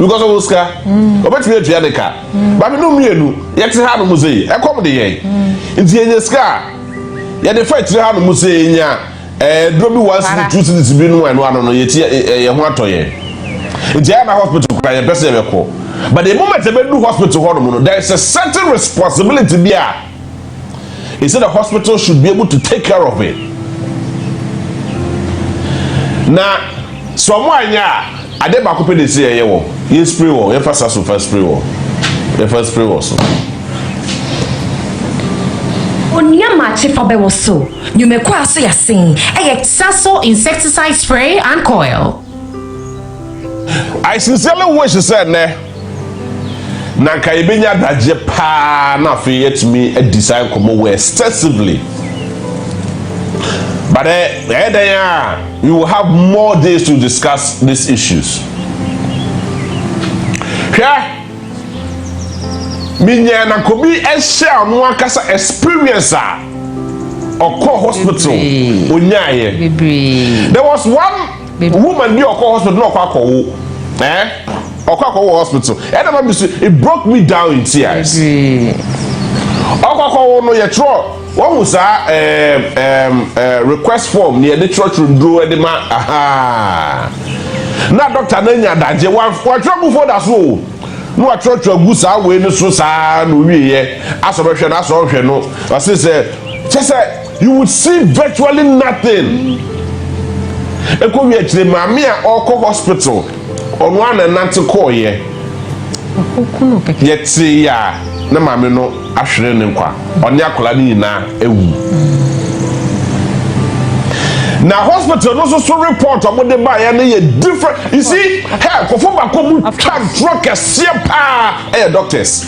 because of Oscar. But me to Yaneka. But no me no. Yet ha no musei. E come de yen. Nti enye ska. Ya de fight ha no musei nya. Drobi once the truth is be no no yeti ye ho atoye. Nti ya na hospital kra ye pese be ko. But the moment they do hospital no, there is a certain responsibility there. He said the hospital should be able to take care of it. Now, someone ya ade ba ko pe de say ye wo. Ye spray wo, ye first spray wo. The first spray wo so. Onia machi fabe wo so. Nyumeko aso ya sing. Exaso insecticide spray and coil. I sincerely wish you said ne. Na ka ibenya daje pa na fe yet me a design come extensively. But you will have more days to discuss these issues. Here, minya na kobi e share no akasa experience or call hospital onyaye. There was one woman near call hospital no kwako hospital. It broke me down in tears. Okako no ye tro what was request form near the church room do the man na doctor nanya daje one trouble for that so no church go sa we no so sa no wiye asobehwe na asobehwe no I say just you would see virtually nothing. Eko wi akire maami a okọ hospital onu ana nante call ye yeti ya na maami no ahwere ne nkwa oni akola ni na ewu na hospital no so report omo de ba ya na ye different you see hey kofo ba ko mu truck kese pa doctors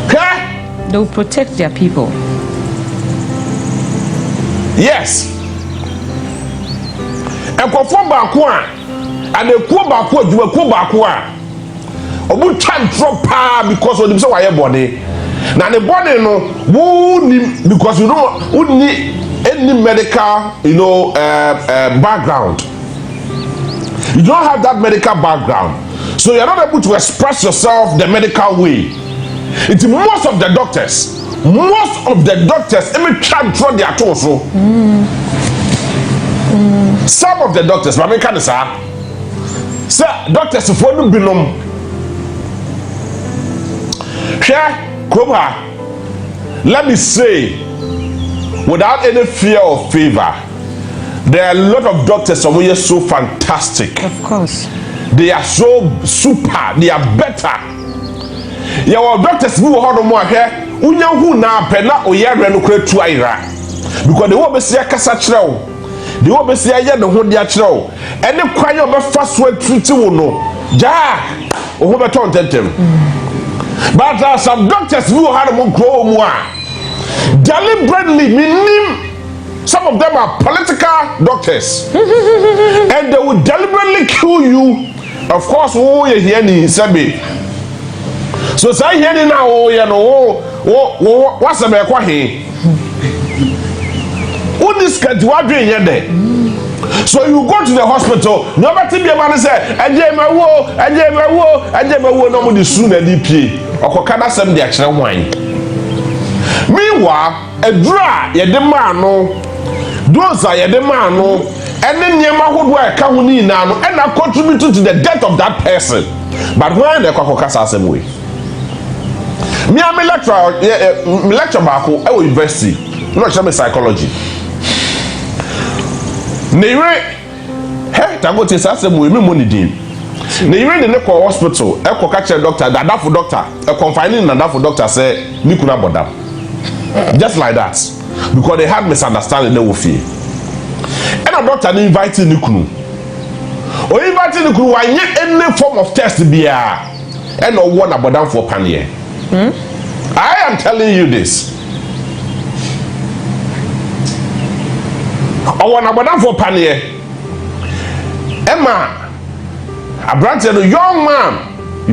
okay they will protect their people. Yes. Ekofo ba ko a anakuo ba ko adwuma ko ba ko a obu twan drop pa because of them say why body na the body no because you don't need any medical background. You don't have that medical background, so you're not able to express yourself the medical way. It's most of the doctors even try to throw their toes so some of the doctors but me can say doctors for no binom let me say without any fear or favor, there are a lot of doctors who are so fantastic. Of course. They are so super, they are better. Your doctors who are more here, unya hu na pena oyare no kra tu ayra. Because they will be see akasa kyerɛw. They will be see aye ne ho de akyerɛw. Ene kwan yo be fa so treat wo no. Ja, o ho beton tentem. But there are some doctors who are more grow more. Deliberately, meaning some of them are political doctors. And they will deliberately kill you. Of course, oh you hear ni sabi. So say here now oh you know what's the make he? Who this can do adwin here there? So you go to the hospital, nobody be able to say eje mawo no mo di su na di pie. Okokada sem de akere wan. Meanwhile, a dra yede man no those are yede man no ene nyema hodo e ka ho ni na no and contribute to the death of that person. But when they kwakokasa asem way. Me am lecture back at university. No me psychology. Neire hey tagote asem way me money din. Neire de ne ko hospital e ko catch doctor that for doctor e confining na that for doctor say ni kuna bodam. Just like that, because they had misunderstanding they will fear. And a doctor inviting Nikunu. Or inviting Nikunu, why any form of test be and no one about them for panier. I am telling you this. I want about them for panier. Emma, a branch of a young man,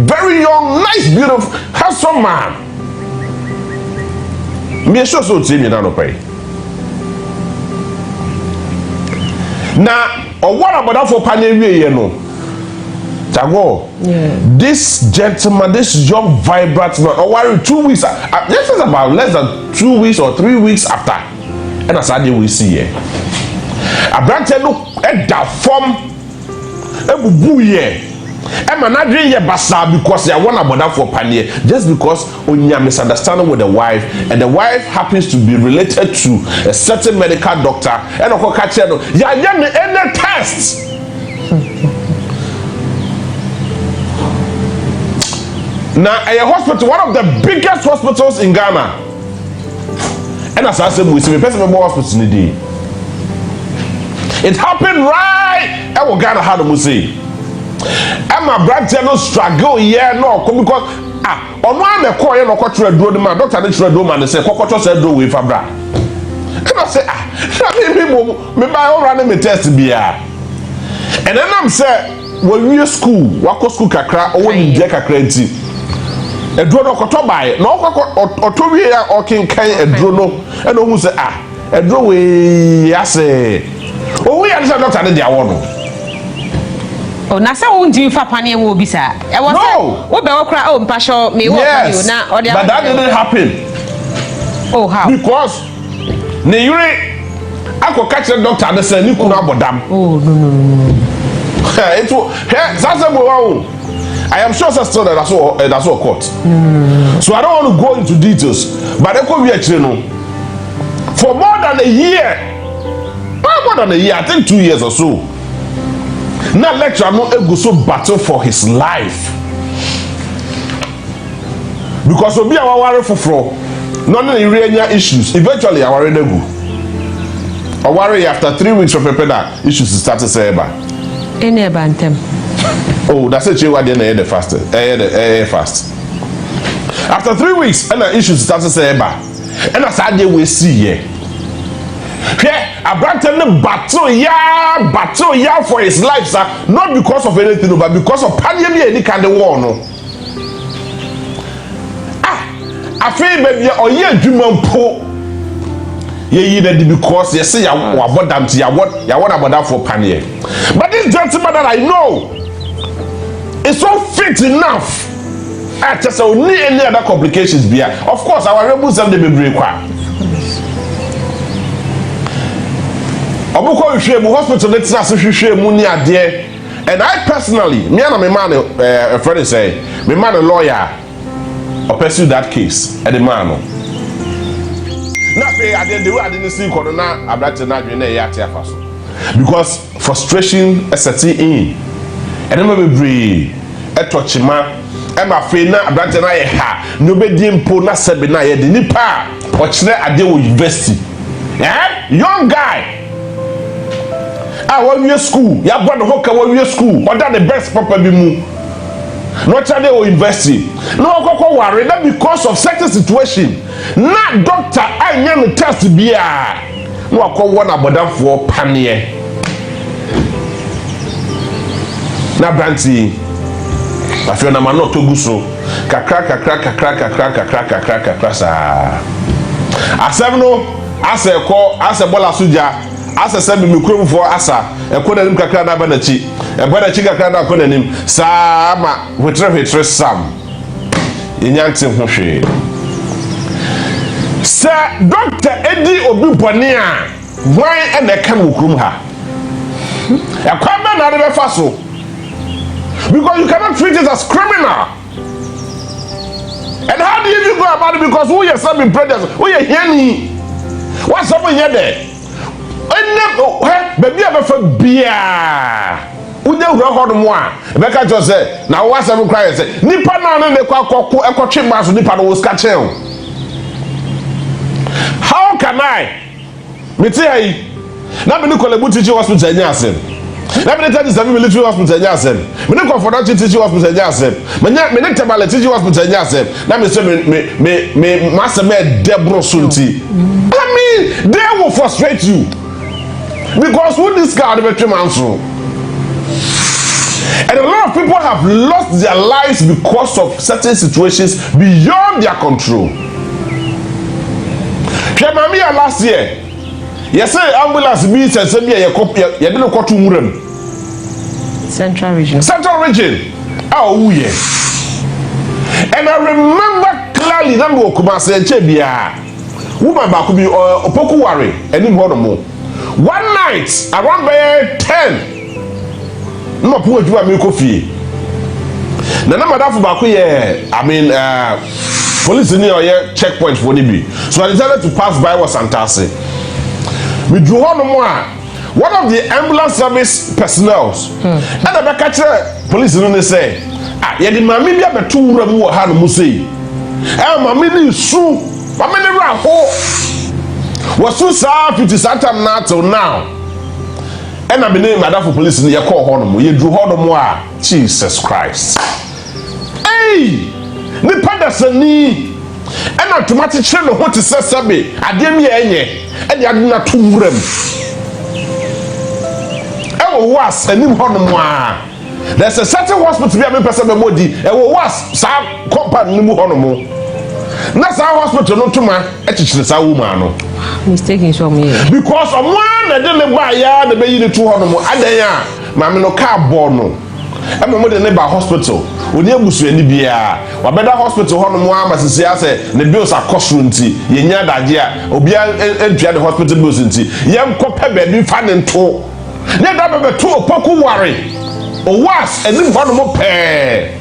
very young, nice, beautiful, handsome man. Me sure so tell me now no pay. Now, or what about that for panel you know? Jago, this gentleman, this young vibrant man, worry 2 weeks. This is about less than 2 weeks or 3 weeks after. And as I we see here, a branch look at that form, a boo ye. I'm not doing your basa because they want about that for panier, just because when you are misunderstanding with the wife, and the wife happens to be related to a certain medical doctor, and of catch you, any tests. Now, a hospital, one of the biggest hospitals in Ghana, and as I said, we see a person more hospitals in the day. It happened right. I will Ghana how to say. And my brother no struggle yeah no because ono am e call ye no kwatro aduro de man doctor dey aduro man say kwakwato say aduro we fa bra. And I say me buy all run me test bia. And then I'm say we school, wako school kakra o woni je kakra nti. Aduro no kwato buy no kwakọ otowie ya okenkan aduro no and o hu say aduro we yase. O we ya say doctor dey awo no. Oh, na say won din fa pane wo bi sa. E was wo be wo kra mpasho me wo pani na but that didn't happen. Oh, how? Because ne yure akọ catch the doctor and say ni kunu abodam. Oh, no. It will I am sure still that's all court. So I don't want to go into details, but I could be actually no. For more than a year, I think 2 years or so. Now lecturer no ego so battle for his life. Because obi a worry for none of the issues. Eventually I worry nego. I worry after 3 weeks of prepare issues start to say ba. Any bantem. Oh, that's it. You are the fast. Fast. After 3 weeks, and the issues start to say ba. And as I we see here. A Branton battle yeah for his life, sir. Not because of anything, but because of pandemic any kind of war, no. I feel baby or yeah, Juman po. Yeah, because you say I want them to what about that for pandemic. But this gentleman that I know is so fit enough. I just don't need any other complications here. Of course, our rebels and they be break. Obuko Hwehwemu hospital let us Hwehwemu ni ade. And I personally, me and my man a friend say, my man a lawyer or pursue that case at the man. Na say I the way I didn't see corona abrate na dwe na ya tia faso. Because frustration setting in. And then we be etochima e ma fe na abrate na ye ha. No be di mpo na sebe na ye de nipa o kire ade wo university. Young guy. One year school, ya born the whole 1 year school, or that the best papa be mu. Not that they will university. No, go worry that because of certain situation. Not doctor, I never test be no, I call one about that for panier. Na Branty, I feel na mano to go so. Kakra. Asevno, ase call, ase bola suja. Asa send me krom for asa e kona nim kakra na banachi e banachi kakra na kona nim sa ma hwetre sam yenyante ho hwe sa doctor edi obi bone a wan e na ka no krom ha e kwa ba na be fa so because you cannot treat it as criminal. And how do you even go about it? Because who you some brothers who you hear me what's up here there. Baby ever for beer. Ude ura hodo mo a beka jo say na wo asem cry say nipa na no ne kwa ekotwe maso nipa no wo ska chen. How can I meti ayi na me ne kolebu teaching hospital anya asem na me ne tell you military hospital anya asem me ne comfort teaching hospital anya asem me ne Tamale teaching hospital anya asem na me say me master me debro sunti. I mean they will frustrate you. Because who this guy the better man so? And a lot of people have lost their lives because of certain situations beyond their control. Kemamia last year, you say ambulance means and send me a copy, you didn't go to Muram. Central Region. Oh yes. And I remember clearly that we Kumasi and Chebia. Woman Bakubi or Opoku Wari and in more. One night around by 10. No poor you are coffee. The number that for Bakuye, I mean police in your checkpoint for Nibi. So I decided to pass by was Santase. We drew on one of the ambulance service personnel. And I catch police in the say, yeah, the mammy be a two room or had Musi. And mammy is true. Mammy was so sad to Santa Nato now. And I be named Madame for police in your call honor. You drew on Jesus Christ. Hey, the Pedersen. And automatic channel what to say sabe adem ye and ya na tumrem e wo was anim honom a there's a certain hospital be a person be modi e wo was sa company nim honom na sa hospital no tuma e chichire sa woman no mistaken so me because one na de le gba ya de be yi ne tu honom adan a ma me no car born no e mo de ne ba hospital oni abusu ani bia wabeda hospital hono mo amasisi ase ne bills akoso nti yenya daje a obia entwa the hospital bills nti yem kope be bi fa ne nto ne da be to opoku ware o was ani hono mo pe.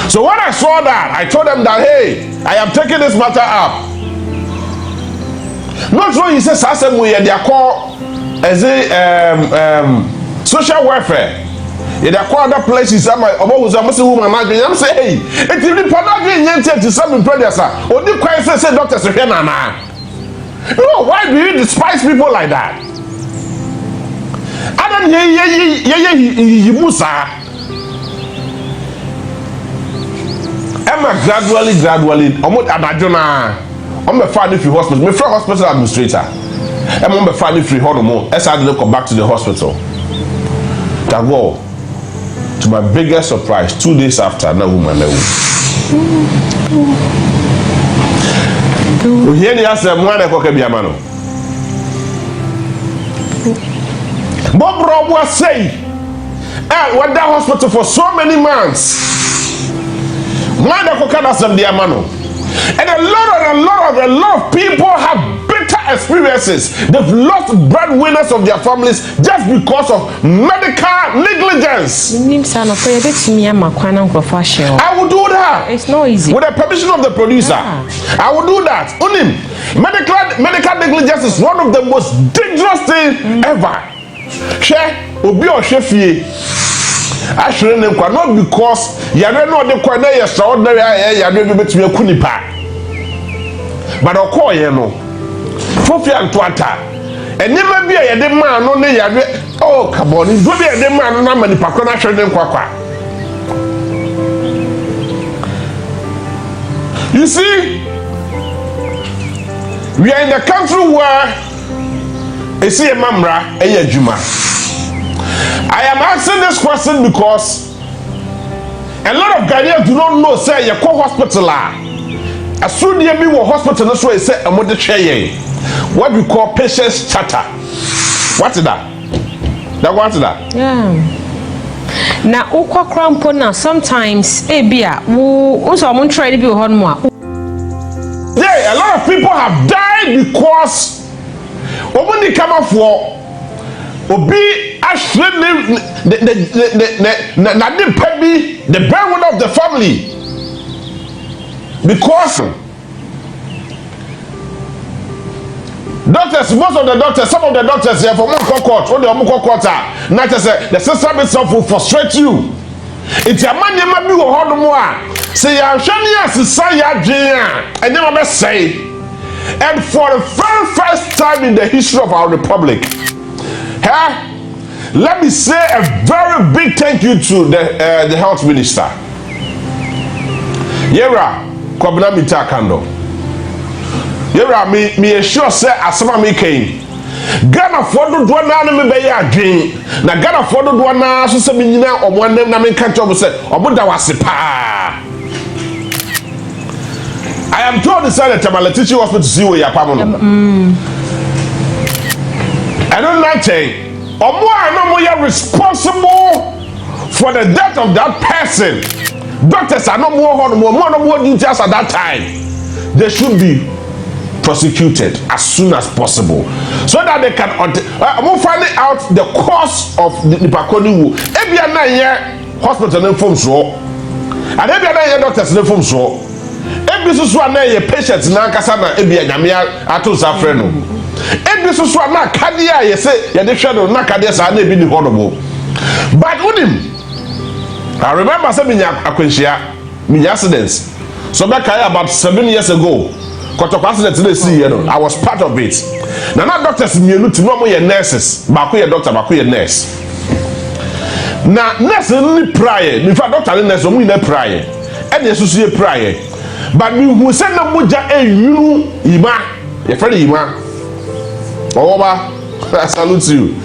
So when I saw that, I told them that hey, I am taking this matter up. Not so he says asem we dey call as a social welfare. If I call other places, I'm say woman, I'm say, hey, if you didn't put to some predators, or the question say doctors are here now. No, why do you despise people like that? I don't Musa. Emma gradually, I'm a family free hospital. My friend hospital administrator. I'm a family free hospital. As I didn't come back to the hospital. That go. To my biggest surprise, 2 days after, no woman. We hear the answer, Mwana Kokebiamano. Bob Rob was saying, I went that hospital for so many months. Mwana Kokadasam Diamano. And a lot of people have bitter experiences. They've lost breadwinners of their families just because of medical negligence. I will do that. It's not easy. With the permission of the producer, I will do that. Medical negligence is one of the most dangerous things ever. Obi or Shefie. I shouldn't not because you are not the corner extraordinary, you are able to be a kunipa. But I'll call you no. Fofi and Twata. And never be a man on the oh, come on, it's going to be a man on the Pacona Shredden Quaka. You see, we are in a country where I see a mamra, a juma. I am asking this question because a lot of Ghanaians do not know, say, you call hospital. As soon as you go hospital, that's why I say, I'm going to share what we call patient's charter. What is that? What is that? Yeah. Now, ukwa krampo na sometimes, bia, also I'm try to be one more. Yeah, a lot of people have died because when they come up for Obi actually the breadwinner of the family because doctors, most of the doctors, some of the doctors here for court, what the court are not just the system itself will frustrate you. It's a man you might be hold more. Say I'm showing us society and never best say. And for the very first time in the history of our republic, let me say a very big thank you to the health minister. Yera Kwabena Mita Kando. Yera me sure say asama me came. Ghana for do na me be ya adwen. Na Ghana for do na so se me nyina omwandem na me kan chobo se oboda wase pa. I am told this that Tamale teaching hospital to see where you are. I don't like saying. omo no mo responsible for the death of that person. Doctors are no more duty at that time. They should be prosecuted as soon as possible so that they can find out the cause of the pakoni. Ebia na ye hospital no form so. And ebia na ye doctors no form so. Ebi so na ye patients na nkasa na ebia nyame ato sa frɛ no. Ebi so na kadia ye say ye de hwɛ no na kadia sa na ebi ni honobo. But unim I remember say minya accidents. So back about 7 years ago, Kotoko accident in the sea, I was part of it. Now doctors mienu to no more nurses, bako ye doctor, bako ye nurse. Now nurse ni prayer, in fact doctor ni nurse omu ni prayer. And yesu ye prayer. But me who say na moja yunu ima, ye friend ima. Oba, I salute you.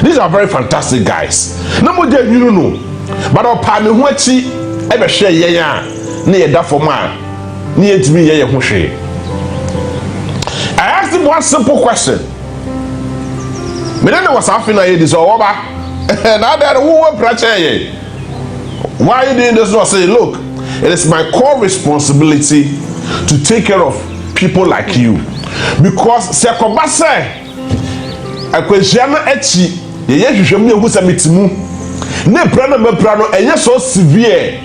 These are very fantastic guys. Na moja yunu no. But opa me ho achi e be hwe ye ya na ye da for ma na ye timi ye ho hwe. I asked him one simple question. Me then was after na ye this oba na there who preacher ye. Why are you doing this? No, say look, it is my core responsibility to take care of people like you because se kobase akwehia na achi ye hwehwem na ehu se metimu ne prana me prano enye so severe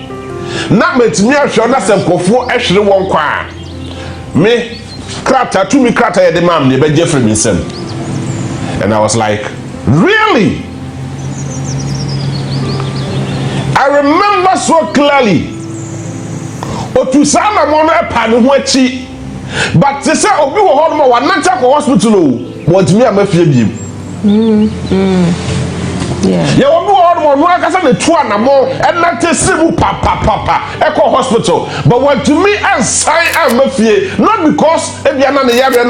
na metimi ahwe na se nkofo ehwere won kwa me krata to me krata ye de mam ne be jeffrey minsem. And I was like, really? I remember so clearly otusama mo na pa ne ho achi but they say obi wo ho no wa nanta ko hospital o but me amafie biem. Yeah. You will do all more because the two animal and not a simple papa echo hospital. But when to me and sign and mafia, not because if you are not the area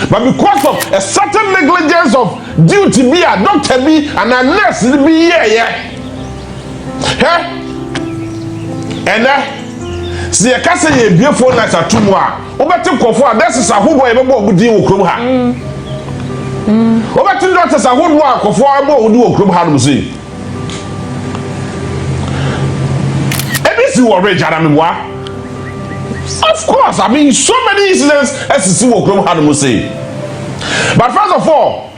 but because of a certain negligence of duty be a doctor be and a nurse be here. See a castle ye beautiful nights at 2 more. Over to Kofa, this is a who boy ever deal with. Over two doctors are who work for more do a group hard see. ABC already of course, I mean so many incidents as to see what group hard say. But first of all,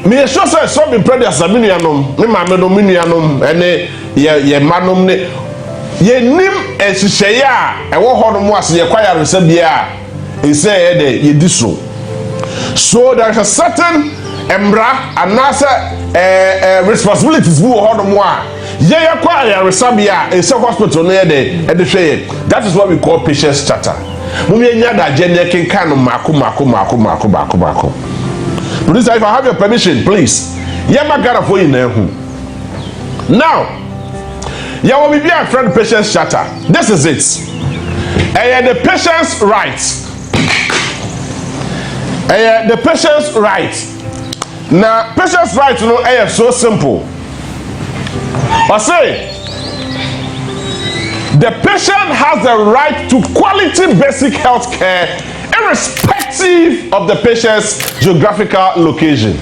me sure say some be pregnant as a minianum, me ma me no minianum, ene ye manum ne ye nim ehyeya e wo hono mo ase ye kwaya resabia e say ye di so. So there is a certain embra and nasa responsibilities we hold on more. Yeah, quite resabia a hospital near the shade. That is what we call patient's charter. Mummy Yada Jenny can mako. Please, if I have your permission, please. Yamagara for you now. You will be a friend patient's charter. This is it. The patient's rights. The patient's right. Now, patient's right, you know, so simple. I say, the patient has the right to quality basic health care irrespective of the patient's geographical location.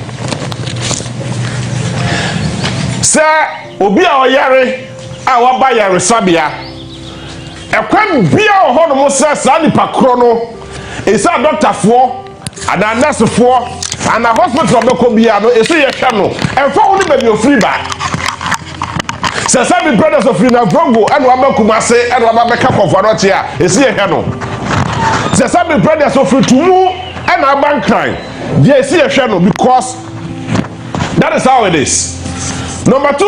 Sir, obi a oyare a waba yare sabia. Ekwan bia ohono mo sir sa nipa kro no. Isa doctor for and a nurse for and a hospital beko bia no eso ye hwe no emfa wo ni baby ofri ba se sabi brothers of na brongo and wa makuma se and wa beka konforo tie a eso ye hwe no se sabi brothers of tumu and a bank crime dey eso ye hwe no because that is how it is. Number 2,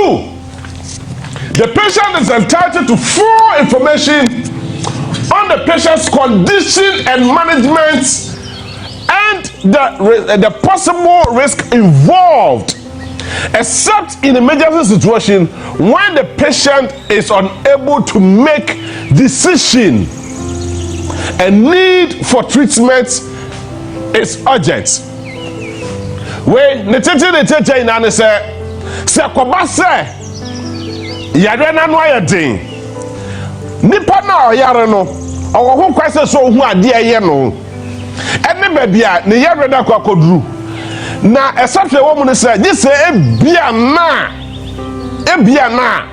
the patient is entitled to full information on the patient's condition and management and the possible risk involved, except in emergency situation when the patient is unable to make decision and need for treatment is urgent. When the teacher in an say kobase yare na no ayedin nipa na oyare no owo ho kwase so hu ade eye no ene ba bia ne yare da kwakoduru na exception woman say this say ebia na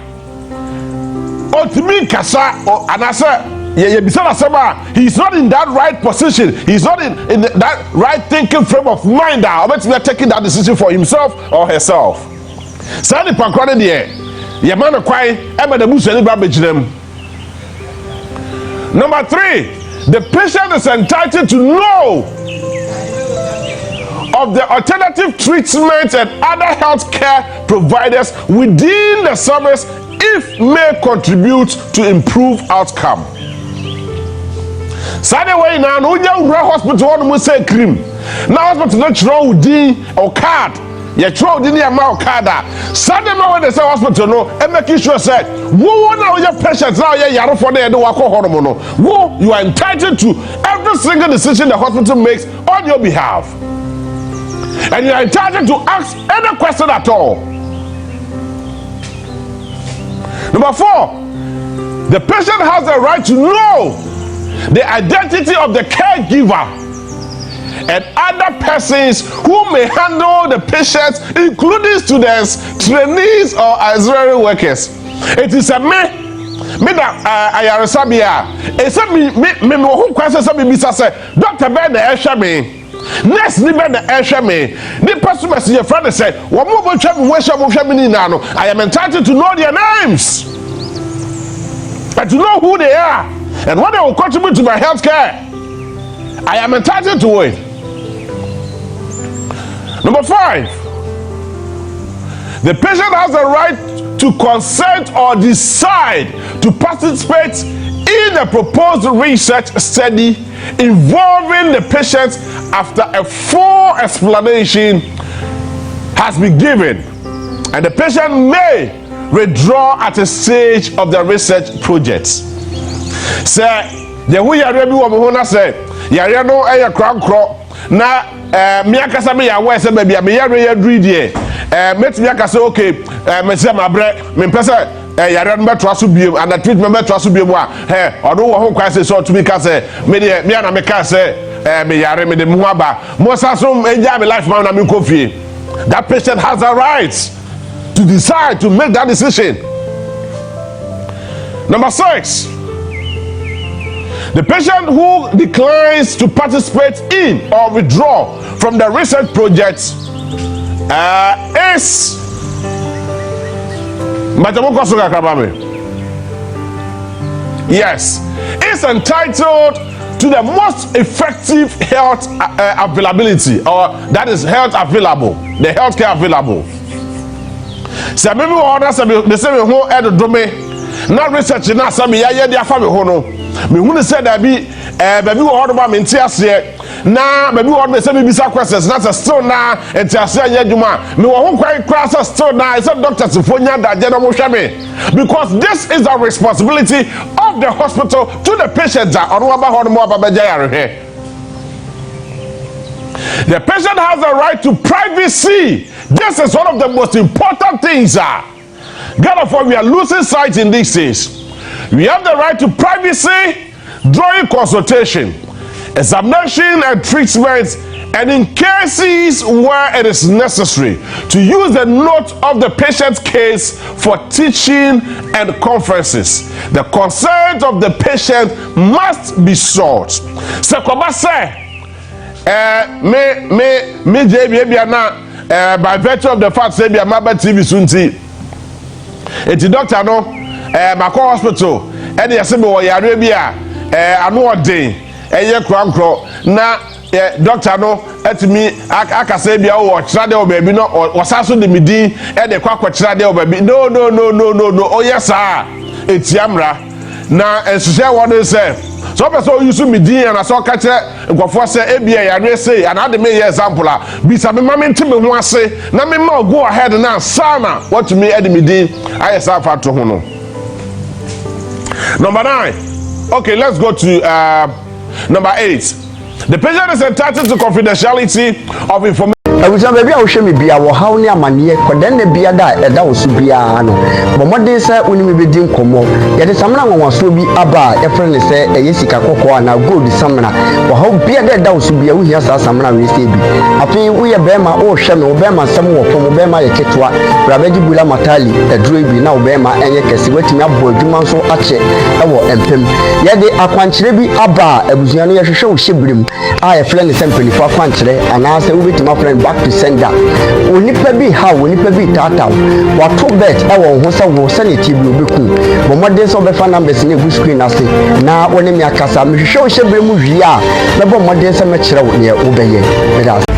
otimi kasa anasa ye bisala sema he's not in that right position, he's not in that right thinking frame of mind that obetimi taking that decision for himself or herself. Sani pakrone de ye man kwai e ma da busu ni ba beginem. Number 3, the patient is entitled to know of the alternative treatment and other health care providers within the service if may contribute to improve outcome. Sunday way now, no hospital one must say cream. Now hospital not throw D or card. You throw the amount card. Sunday when they say hospital no, and making sure say, who now your patients now you for the hormone. Who you are entitled to every single decision the hospital makes on your behalf. And you are entitled to ask any question at all. Number 4, the patient has the right to know the identity of the caregiver and other persons who may handle the patients, including students, trainees, or auxiliary workers. It is a me that I are Sabia. It's a me who questions me, say, Dr. Ben, the next nibe na ehwe me the person message your friend say wo mo bo twa me hwe me ni na no I am entitled to know their names and to know who they are and what they will contribute to my health care. I am entitled to it. Number 5, the patient has the right to consent or decide to participate in a proposed research study involving the patient after a full explanation has been given, and the patient may withdraw at a stage of the research project. Say the way you ready wo ho na say yare no e krankro na me akasa me ya we say ba bia me yare ya duri die metimi akasa okay me say mabre me pese yare no beto aso biem and the treatment beto aso biem a odo wo ho kwa say so to be ka say me de me na me ka say me yare me de mu aba mo sa so enja me life man na me kofie. That patient has a right to decide to make that decision. Number 6, the patient who declines to participate in or withdraw from the research project is entitled to the most effective health availability, or that is health available, the health care available. So maybe we order some the same who had the domain, not research na some ya dia fa me ho no. Me hu say that be baby we order ba me ntiase na baby we order say me bisa questions na still na ntiase anya dwuma me wo ho kwai kra still na say doctors fonya da je no mo hwe me, because this is the responsibility of the hospital to the patients that on ba ho no mo ba beja yare. The patient has a right to privacy. This is one of the most important things. Therefore, we are losing sight in these days. We have the right to privacy during consultation, examination, and treatment, and in cases where it is necessary to use the note of the patient's case for teaching and conferences. The consent of the patient must be sought. Me JB na by virtue of the fact say be maba TV sunti eti doctor no Mako hospital e dey say be wo yare bi a anu odin eye krankro na doctor no etimi aka say bia wo kira de obabi no wasaso de midin e dey kwa kira de obabi no oh yes sir etiamra na ensuhye won say so person use midin and so ka kire nkofo say ebia yare say and ade me example a bisa me mama ntime ho ase na me ma go ahead na sana what me ede midin ayesa fa to ho no. Number 9. Okay, let's go to number 8. The patient is entitled to confidentiality of information. abusa baby a wo hwe me bia wo haw ne amane kodan na bia da eda wo so bia no bomode se oni me bedi nkomo ye de samna nwanwaso bi aba e frɛ ne se eye sika kokko na gold samna wo haw bia da eda wo so bia wo hia sa samna we se bi afi wo ye bema wo hwe me wo bema sam wo fom wo bema ye ketwa brabeji bula matali eduro bi na wo bema enye kese watimi abo adwuma so ache ewo empem ye de akwankyere bi aba abusua no ye hwehwe wo hyebrim a ye frɛ ne se mpanifo akwankyere ana se wo betima frɛ back to sender onipa bi ha onipa bi tata wato bet ewo ho se wo se ne tibi obeku bomode so be fa numbers ne gu screen ase na woni me akasa me hwehwe wo hyebrim wi a na bomode se me kyerɛ wo ne wo beye